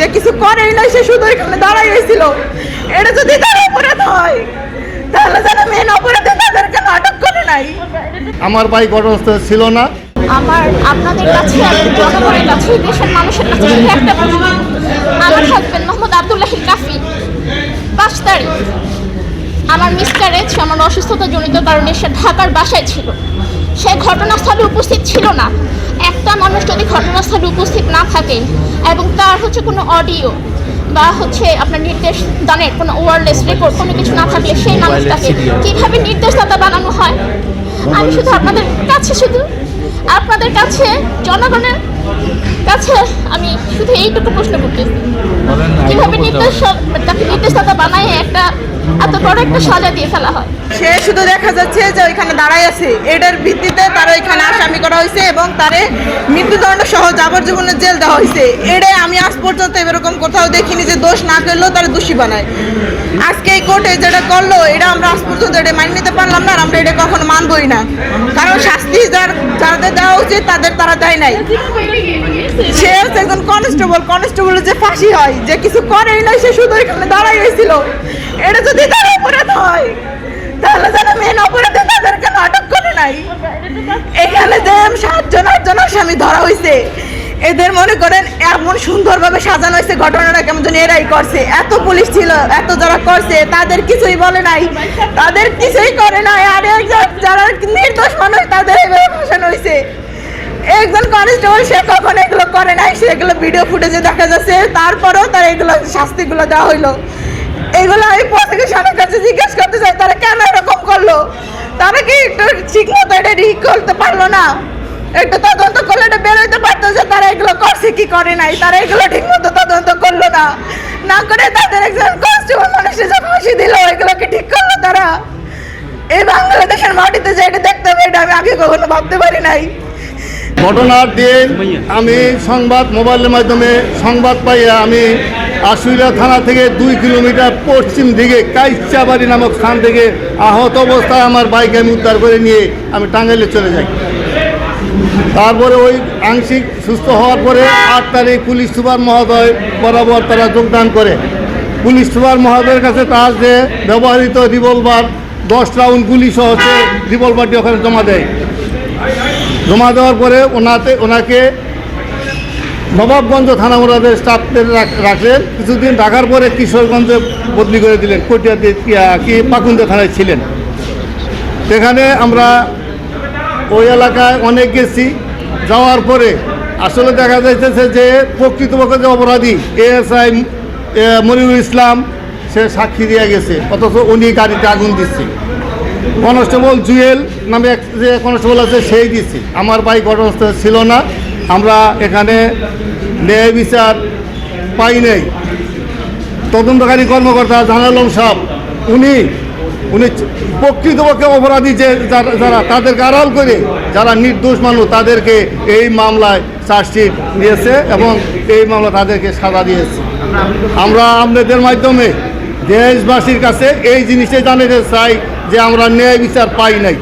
যে কিছু করেই না, সে শুধু এখানে দাঁড়াই হয়েছিল। এটা যদি তার অপরাধ হয় তাহলে যেন মেন অপরাধে তাদেরকে আটক করে নাই। আমার ভাই ঘটনাস্থলে ছিল না। আমার আপনাদের কাছে জনগণের কাছে দেশের মানুষের কাছে একটা প্রশ্ন। আমার হাজবেন্ড মোহাম্মদ আব্দুল্লাহ কাফি 5 তারিখ আমার মিসক্যারেজ, আমার অসুস্থতা জনিত কারণে সে ঢাকার বাসায় ছিল। সে ঘটনাস্থলে উপস্থিত ছিল না। একটা মানুষ যদি ঘটনাস্থলে উপস্থিত না থাকে এবং তার কোনো অডিও বা আপনার নির্দেশ দানের কোনো ওয়ারলেস রেকর্ড কোনো কিছু না থাকলে সেই মানুষটাকে কীভাবে নির্দেশদাতা বানানো হয়? আমি শুধু আপনাদের কাছে জনগণের কাছে আমি শুধু এইটুকু প্রশ্ন করতেছি, কিভাবে তাকে নির্দেশদাতা বানায় একটা এত বড় একটা সাজা দিয়ে ফেলা হয়? সে শুধু দেখা যাচ্ছে যে ওইখানে দাঁড়ায় আছে, এটার ভিত্তিতে তারা ওইখানে আসামি করা হয়েছে এবং তারে মৃত্যুদণ্ড সহ যাবজ্জীবনের জেল দেওয়া হয়েছে। এটাই আমি আজ পর্যন্ত এরকম কোথাও দেখিনি যে দোষ না করলেও তারা দোষী বানায়। আজকে এই কোর্টে যেটা করলো এটা আমরা আজ পর্যন্ত এটা মানিয়ে নিতে পারলাম না, আর আমরা এটা কখনো মানবই না। কারণ শাস্তি যাদের দেওয়া উচিত তারা দেয় নাই। সে হচ্ছে একজন কনস্টেবলের যে ফাঁসি হয়, যে কিছু করেই না, সে শুধু এখানে দাঁড়াই হয়েছিল। এটা যদি তার অপরাধ হয় তাহলে যেন মেন অপরাধে তাদেরকে আটক করে নাই। এখানে যে 7 আসামি ধরা হয়েছে, এদের মনে করেন এমন সুন্দরভাবে সাজানো হয়েছে ঘটনাটা কেমন যেন এরাই করছে। এত পুলিশ ছিল, এত যারা করছে তাদের কিছুই বলে নাই, তাদের কিছুই করে নাই। আর যারা নির্দোষ মানুষ তাদের এভাবে ফাঁসানো হয়েছে। একজন কনস্টেবল সে কখনো এগুলো করে নাই, সেগুলো ভিডিও ফুটেজে দেখা যাচ্ছে। তারপরেও তার এগুলো শাস্তিগুলো দেওয়া হইলো। এগুলো আমি প্রসিকিউশনের কাছে জিজ্ঞেস করতে চাই, তারা কেন এরকম করলো? তারা কি একটু ঠিক মতো এটা ঠিক করতে পারলো না? একটু তদন্ত করলে এটা বেরোতে পারতো যে তারা এগুলো করছে কি করে নাই। তারা এগুলো ঠিক মতো তদন্ত করলো না করে তাদের একজন কনস্টেবল মানুষের যে ফাঁসি দিল, এগুলোকে ঠিক করলো তারা? এই বাংলাদেশের মাটিতে যে এটা দেখতে হবে, এটা আমি আগে কখনো ভাবতে পারি নাই। ঘটনার দিন আমি মোবাইলের মাধ্যমে সংবাদ পাইয়া আমি আশুলিয়া থানা থেকে 2 কিলোমিটার পশ্চিম দিকে কাইচাবাড়ি নামক স্থান থেকে আহত অবস্থায় আমার বাইকে আমি উদ্ধার করে নিয়ে আমি টাঙ্গাইলে চলে যাই। তারপরে ওই আংশিক সুস্থ হওয়ার পরে 8 তারিখ পুলিশ সুপার মহোদয় বরাবর তারা যোগদান করে। পুলিশ সুপার মহোদয়ের কাছে তার যে ব্যবহৃত রিভলভার 10 রাউন্ড গুলি সহ রিভলভারটি ওখানে জমা দেওয়ার পরে ওনাকে নবাবগঞ্জ থানা ওনাদের স্টাফদের রাখলেন। কিছুদিন রাখার পরে কিশোরগঞ্জে বদলি করে দিলেন, কটিয়াতে পাকুন্দা থানায় ছিলেন। সেখানে আমরা ওই এলাকায় অনেক গেছি। যাওয়ার পরে আসলে দেখা যাইতেছে যে প্রকৃতপক্ষে যে অপরাধী এএসআই মনিরুল ইসলাম সে সাক্ষী দিয়ে গেছে, অথচ উনি গাড়িতে আগুন দিচ্ছে। কনস্টেবল জুয়েল নামে যে কনস্টেবল আছে সেই দিচ্ছে। আমার ভাই ঘটনাস্থলে ছিল না। আমরা এখানে ন্যায় বিচার পাই নাই। তদন্তকারী কর্মকর্তা জানালম সাহেব উনি প্রকৃতপক্ষে অপরাধী যে যারা তাদেরকে আড়াল করে যারা নির্দোষ মানুষ তাদেরকে এই মামলায় চার্জশিট দিয়েছে এবং এই মামলা তাদেরকে সাজা দিয়েছে। আমরা আপনাদের মাধ্যমে দেশবাসীর কাছে এই জিনিসটাই জানাতে চাই যে আমরা ন্যায় বিচার পাই নাই।